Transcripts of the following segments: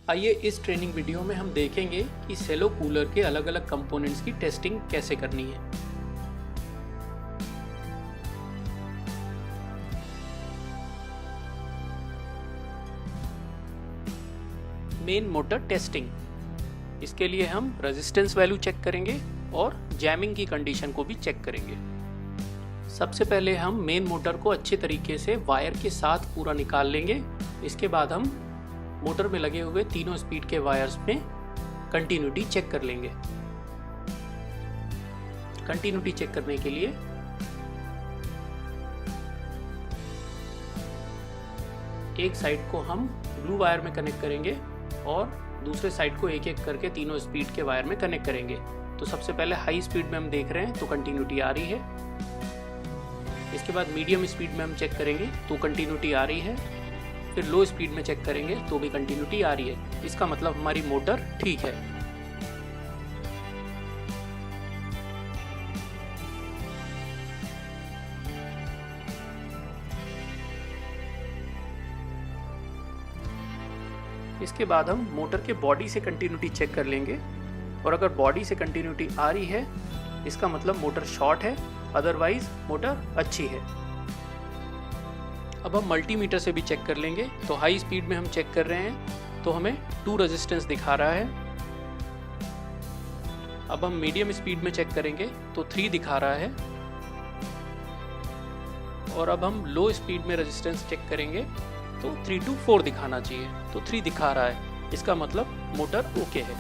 आइए इस training video में हम देखेंगे कि सेलो कूलर के अलग अलग कंपोनेंट्स की टेस्टिंग कैसे करनी है। मेन मोटर टेस्टिंग, इसके लिए हम रेजिस्टेंस वैल्यू चेक करेंगे और जैमिंग की कंडीशन को भी चेक करेंगे। सबसे पहले हम मेन मोटर को अच्छे तरीके से वायर के साथ पूरा निकाल लेंगे। इसके बाद हम मोटर में लगे हुए तीनों स्पीड के वायर्स में कंटिन्यूटी चेक कर लेंगे। कंटिन्यूटी चेक करने के लिए एक साइड को हम ब्लू वायर में कनेक्ट करेंगे और दूसरे साइड को एक एक करके तीनों स्पीड के वायर में कनेक्ट करेंगे। तो सबसे पहले हाई स्पीड में हम देख रहे हैं तो कंटिन्यूटी आ रही है। इसके बाद मीडियम स्पीड में हम चेक करेंगे तो कंटिन्यूटी आ रही है। फिर लो स्पीड में चेक करेंगे तो भी कंटिन्यूटी आ रही है। इसका मतलब हमारी मोटर ठीक है। इसके बाद हम मोटर के बॉडी से कंटिन्यूटी चेक कर लेंगे और अगर बॉडी से कंटिन्यूटी आ रही है इसका मतलब मोटर शॉर्ट है, अदरवाइज मोटर अच्छी है। अब हम मल्टीमीटर से भी चेक कर लेंगे। तो हाई स्पीड में हम चेक कर रहे हैं तो हमें 2 रेजिस्टेंस दिखा रहा है। अब हम मीडियम स्पीड में चेक करेंगे तो 3 दिखा रहा है और अब हम लो स्पीड में रेजिस्टेंस चेक करेंगे तो 3 to 4 दिखाना चाहिए। तो 3 दिखा रहा है, इसका मतलब मोटर ओके है।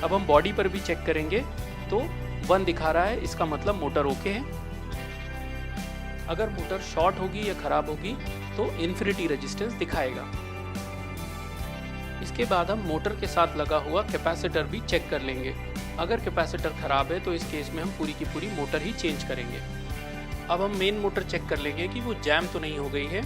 अब हम बॉडी पर भी चेक करेंगे तो 1 दिखा रहा है, इसका मतलब मोटर ओके है। अगर मोटर शॉर्ट होगी या खराब होगी तो इन्फिनिटी रेजिस्टेंस दिखाएगा। इसके बाद हम मोटर के साथ लगा हुआ कैपेसिटर भी चेक कर लेंगे। अगर कैपेसिटर खराब है तो इस केस में हम पूरी की पूरी मोटर ही चेंज करेंगे। अब हम मेन मोटर चेक कर लेंगे कि वो जैम तो नहीं हो गई है,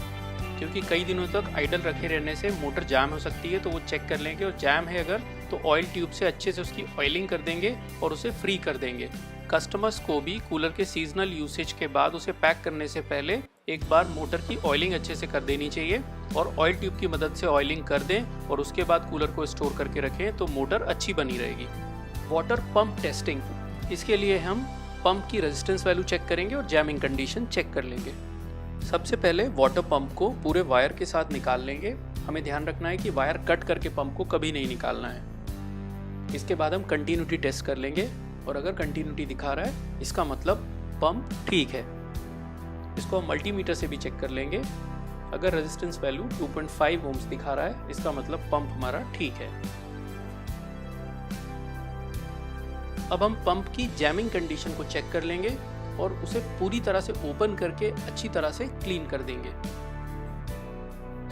क्योंकि कई दिनों तक आइडल रखे रहने से मोटर जैम हो सकती है। तो वो चेक कर लेंगे और जैम है अगर तो ऑयल ट्यूब से अच्छे से उसकी ऑयलिंग कर देंगे और उसे फ्री कर देंगे। कस्टमर्स को भी कूलर के सीजनल यूसेज के बाद उसे पैक करने से पहले एक बार मोटर की ऑयलिंग अच्छे से कर देनी चाहिए और ऑयल ट्यूब की मदद से ऑयलिंग कर दें और उसके बाद कूलर को स्टोर करके रखें तो मोटर अच्छी बनी रहेगी। वाटर पंप टेस्टिंग, इसके लिए हम पंप की रेजिस्टेंस वैल्यू चेक करेंगे और जैमिंग कंडीशन चेक कर लेंगे। सबसे पहले वाटर पंप को पूरे वायर के साथ निकाल लेंगे। हमें ध्यान रखना है कि वायर कट करके पंप को कभी नहीं निकालना है। इसके बाद हम कंटिन्यूटी टेस्ट कर लेंगे और अगर कंटिन्यूटी दिखा रहा है इसका मतलब पंप ठीक है। इसको हम मल्टीमीटर से भी चेक कर लेंगे। अगर रेजिस्टेंस वैल्यू 2.5 ओम्स दिखा रहा है इसका मतलब पंप हमारा ठीक है। अब हम पंप की जैमिंग कंडीशन को चेक कर लेंगे और उसे पूरी तरह से ओपन करके अच्छी तरह से क्लीन कर देंगे।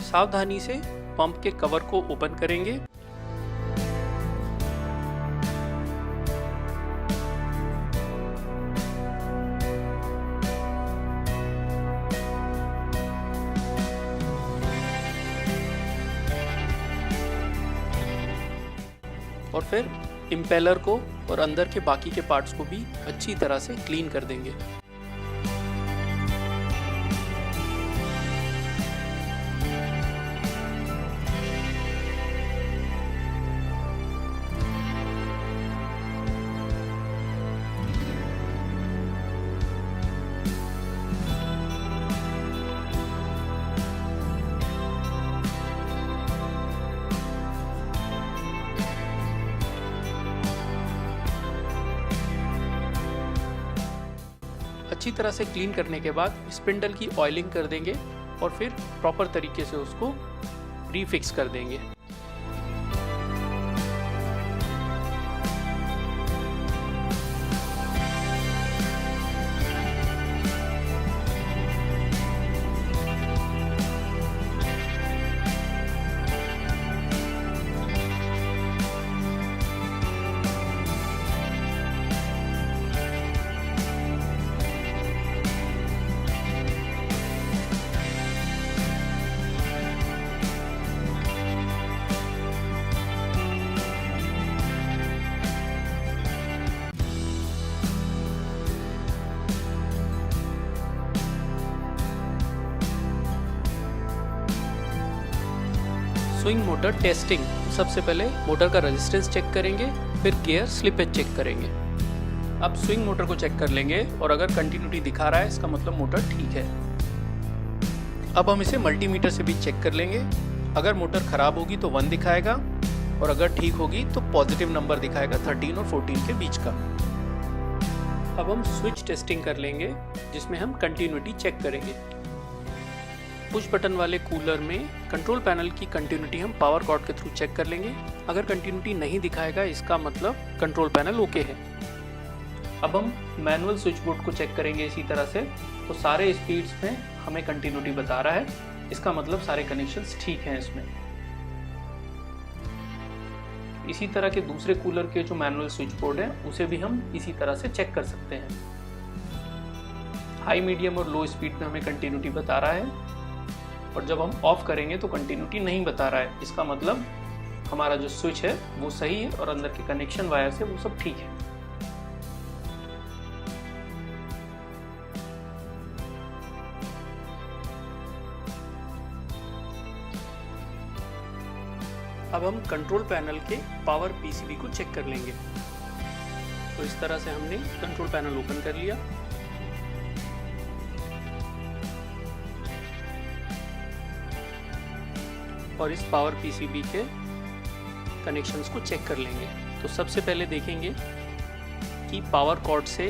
सावधानी से पंप के कवर को ओपन करेंगे। और फिर इम्पेलर को और अंदर के बाकी के पार्ट्स को भी अच्छी तरह से क्लीन कर देंगे। अच्छी तरह से क्लीन करने के बाद स्पिंडल की ऑयलिंग कर देंगे और फिर प्रॉपर तरीके से उसको रीफिक्स कर देंगे। Swing motor testing. सबसे पहले मोटर का रेजिस्टेंस चेक करेंगे, फिर गियर स्लिपेज चेक करेंगे। अब स्विंग मोटर को चेक कर लेंगे और अगर कंटिन्यूटी दिखा रहा है इसका मतलब मोटर ठीक है। अब हम इसे मल्टीमीटर से भी चेक कर लेंगे। अगर मोटर ख़राब होगी तो 1 दिखाएगा और अगर ठीक होगी तो पॉजिटिव नंबर दिखाएगा 13 और 14 के बीच का। अब हम स्विच टेस्टिंग कर लेंगे जिसमें हम कंटिन्यूटी चेक करेंगे। पुश बटन वाले कूलर में कंट्रोल पैनल की कंटिन्यूटी हम पावर कॉर्ड के थ्रू चेक कर लेंगे। अगर कंटिन्यूटी नहीं दिखाएगा इसका मतलब कंट्रोल पैनल ओके है। अब हम मैनुअल स्विच बोर्ड को चेक करेंगे इसी तरह से, तो सारे स्पीड्स में हमें कंटिन्यूटी बता रहा है, इसका मतलब सारे कनेक्शंस ठीक हैं इसमें। इसी तरह के दूसरे कूलर के जो मैनुअल स्विच बोर्ड है उसे भी हम इसी तरह से चेक कर सकते हैं। हाई, मीडियम और लो स्पीड में हमें कंटिन्यूटी बता रहा है और जब हम ऑफ करेंगे तो कंटिन्यूटी नहीं बता रहा है, इसका मतलब हमारा जो स्विच है वो सही है और अंदर के कनेक्शन वायर से वो सब ठीक है। अब हम कंट्रोल पैनल के पावर पीसीबी को चेक कर लेंगे। तो इस तरह से हमने कंट्रोल पैनल ओपन कर लिया। और इस पावर पीसीबी के कनेक्शंस को चेक कर लेंगे। तो सबसे पहले देखेंगे कि पावर कॉर्ड से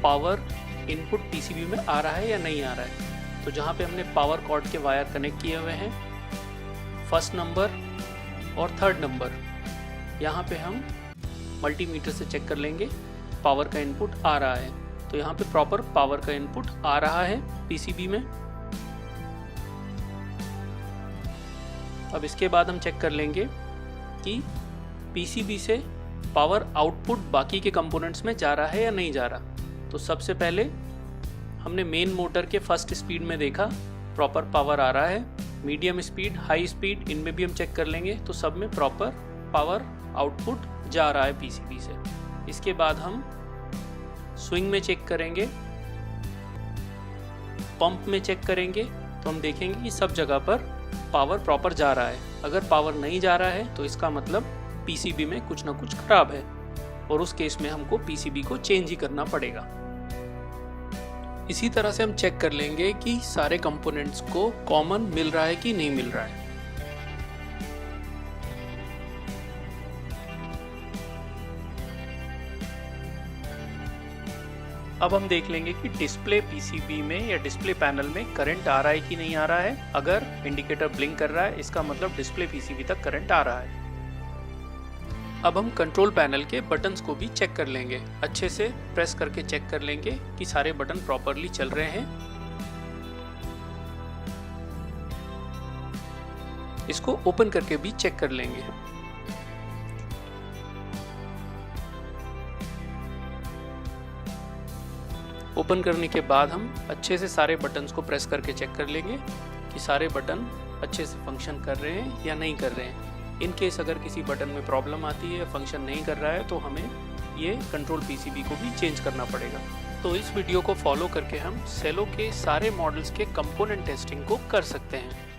पावर इनपुट पीसीबी में आ रहा है या नहीं आ रहा है। तो जहाँ पे हमने पावर कॉर्ड के वायर कनेक्ट किए हुए हैं, फर्स्ट नंबर और थर्ड नंबर, यहाँ पे हम मल्टीमीटर से चेक कर लेंगे पावर का इनपुट आ रहा है। तो यहाँ पे प्रॉपर पावर का इनपुट आ रहा है पीसीबी में। अब इसके बाद हम चेक कर लेंगे कि पीसीबी से पावर आउटपुट बाकी के कंपोनेंट्स में जा रहा है या नहीं जा रहा। तो सबसे पहले हमने मेन मोटर के फर्स्ट स्पीड में देखा प्रॉपर पावर आ रहा है। मीडियम स्पीड, हाई स्पीड, इनमें भी हम चेक कर लेंगे तो सब में प्रॉपर पावर आउटपुट जा रहा है पीसीबी से। इसके बाद हम स्विंग में चेक करेंगे, पंप में चेक करेंगे तो हम देखेंगे कि सब जगह पर पावर प्रॉपर जा रहा है। अगर पावर नहीं जा रहा है तो इसका मतलब पीसीबी में कुछ ना कुछ खराब है और उस केस में हमको पीसीबी को चेंज ही करना पड़ेगा। इसी तरह से हम चेक कर लेंगे कि सारे कंपोनेंट्स को कॉमन मिल रहा है कि नहीं मिल रहा है। अब हम देख लेंगे कि डिस्प्ले पीसीबी में या डिस्प्ले पैनल में करंट आ रहा है कि नहीं आ रहा है। अगर इंडिकेटर ब्लिंक कर रहा है इसका मतलब डिस्प्ले पीसीबी तक करंट आ रहा है। अब हम कंट्रोल पैनल के बटन्स को भी चेक कर लेंगे। अच्छे से प्रेस करके चेक कर लेंगे कि सारे बटन प्रॉपरली चल रहे हैं। इसको ओपन करके भी चेक कर लेंगे। ओपन करने के बाद हम अच्छे से सारे बटन्स को प्रेस करके चेक कर लेंगे कि सारे बटन अच्छे से फंक्शन कर रहे हैं या नहीं कर रहे हैं। इन केस अगर किसी बटन में प्रॉब्लम आती है, फंक्शन नहीं कर रहा है, तो हमें ये कंट्रोल पीसीबी को भी चेंज करना पड़ेगा। तो इस वीडियो को फॉलो करके हम सेलो के सारे मॉडल्स के कंपोनेंट टेस्टिंग को कर सकते हैं।